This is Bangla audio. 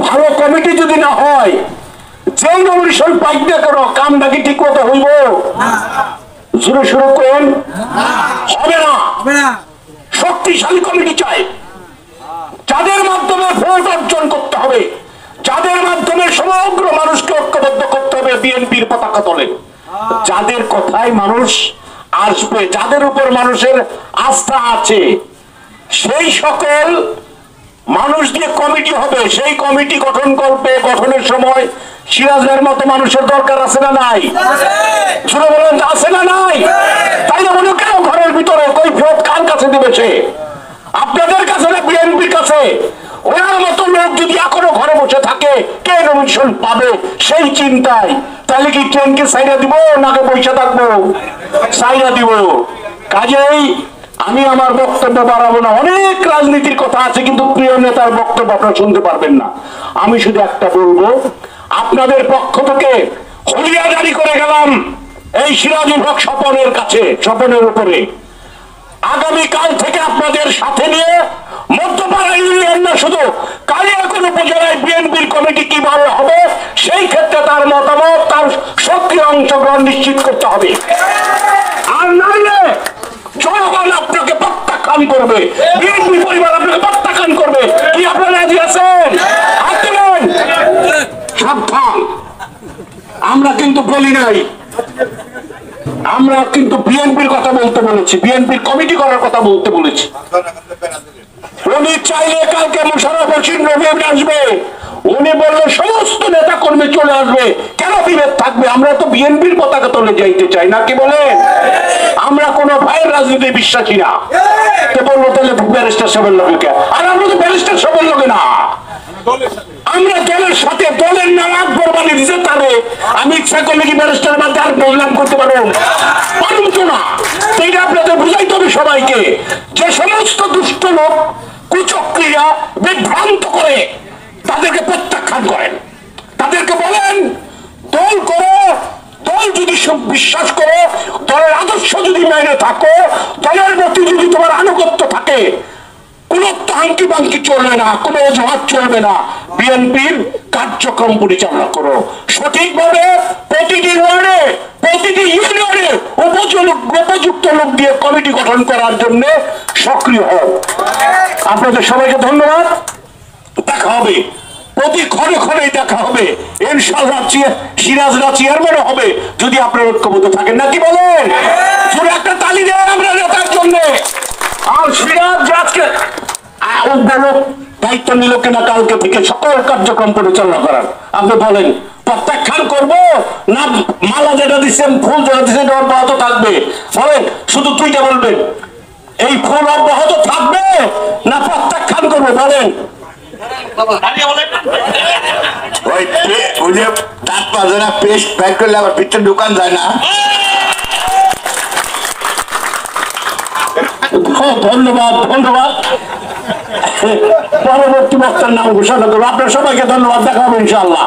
ভালো কমিটি যদি না হয়, যে নমিনেশন পাইক না করো, কাম নাকি ঠিক মতো হইব? জোরে শুরু করুন, হবে না। শক্তিশালী কমিটি চাই, যাদের মাধ্যমে ভোট অর্জন করতে হবে, যাদের মাধ্যমে সমগ্র মানুষকে ঐক্যবদ্ধ করতে হবে বিএনপির পতাকা তলে, যাদের কথায় মানুষ আসবে, যাদের উপর মানুষের আস্থা আছে, সেই সকল মানুষ দিয়ে কমিটি হবে। সেই কমিটি গঠন করবে, গঠনের সময় সিরাজ ভাইয়ের মতো মানুষের দরকার আছে না নাই? শুনে বলেন, আছে না নাই? তাই না? মনে কেন ঘরের ভিতরে কৈফিয়ত কার কাছে দেবে? সে আপনাদের কাছে না বিএনপির কাছে? ওনার মতো লোক যদি এখনো ঘরে বসে থাকে, কে নমিনেশন পাবে সেই চিন্তায়, তাহলে কি ট্রেনকে সাইডা দিব নাকি বসে থাকবো? সাইডা দিব। কাজেই আমি আমার বক্তব্য বাড়াবো না, অনেক রাজনীতির কথা আছে, কিন্তু প্রিয় নেতার বক্তব্য আপনারা শুনতে পারবেন না। আমি শুধু একটা বলবো, আপনাদের পক্ষ থেকে হলিয়া জারি করে গেলাম এই সিরাজুল হক স্বপনের কাছে, স্বপনের উপরে। আগামীকাল থেকে আপনাদের সাথে নিয়ে মধ্যপাড়া ইউনিয়ন না, শুধু কালিয়াকৈর উপজেলায় বিএনপির কমিটি কিভাবে হবে সেই ক্ষেত্রে তার মতামত, তার সক্রিয় অংশগ্রহণ নিশ্চিত করতে হবে। আর নাইলে জনগণ আপনাকে প্রত্যাখ্যান করবে, বিএনপি পরিবার আপনাকে প্রত্যাখ্যান করবে। কি আপনারা রাজি আছেন? হাত তুলেন। সাবধান, আমরা কিন্তু বলি নাই, আমরা কিন্তু বিএনপির কথা বলতে বলেছি, বিএনপির কমিটি করার কথা বলতে বলেছি। উনি চাইলে কালকে মোশাররফ হোসেন রবিউল আসবে, উনি বললে সমস্ত নেতা কর্মী চলে আসবে, কেন বিভেদ থাকবে? আমরা তো বিএনপির পতাকা তলে যাইতে চাই না, কি বলেন? আমরা কোন ভাইয়ের রাজনীতি বিশ্বাসী না। তো বললো তাহলে ব্যারিস্টার সাহেবের লোকে, আর আমরা তো ব্যারিস্টার সাহেবের লোকে না, আমরা দলের সাথে, দলের নাম আকবর বানিয়ে দিতে পারে। আমি ইচ্ছা করলে কি ব্যারিস্টার বাদ আর বদনাম করতে পারবো? পারব তো না। এটা আপনাদের বুঝাইতে হবে সবাইকে, যে সমস্ত দুষ্ট লোক কুচক্রিয়া বিভ্রান্ত করে তাদেরকে প্রত্যাখ্যান করেন, তাদেরকে বলেন দল করো, দল যদি বিশ্বাস করো, দলের আদর্শ যদি মেনে থাকো, দলের প্রতি যদি তোমার আনুগত্য থাকে, কোন হাঙ্কি বাঙ্কি চলবে না, কোন অজুহাত চলবে না। বিএনপির কার্যক্রম পরিচালনা করো সঠিকভাবে, প্রতিটি ওয়ার্ডে, প্রতিটি ইউনিয়নে উপযুক্ত লোক দিয়ে কমিটি গঠন করার জন্য সক্রিয় হও। আপনাদের সবাইকে ধন্যবাদ। দেখা হবে, প্রতি ক্ষণে ক্ষণে দেখা হবে ইনশাআল্লাহ। সিরাজরা চেয়ারম্যানও হবে যদি আপনারা ঐক্যবদ্ধ থাকেন, নাকি বলেন? শুধু একটা তালি দেন আমরা নেতার জন্য। আর সিরাজ আজকে দায়িত্ব নিল কিনা কালকে থেকে সকল কার্যক্রম পরিচালনা করার, আপনি বলেন প্রত্যাখ্যান করবো না মালা যেটা দিচ্ছেন, ফুল যেটা দিচ্ছেন অব্যাহত থাকবে? বলেন, শুধু তুইটা বলবেন, এই ফুল অব্যাহত থাকবে না প্রত্যাখ্যান করবো? বলেন। ওই যে তার পাশে না পেস্ট প্যাক করলে আবার পিঠের দোকান যায় না। ধন্যবাদ, ধন্যবাদ। পরবর্তী বক্তার নাম ঘোষণা করবো। আপনার সবাইকে ধন্যবাদ। দেখা হবে ইনশাআল্লাহ।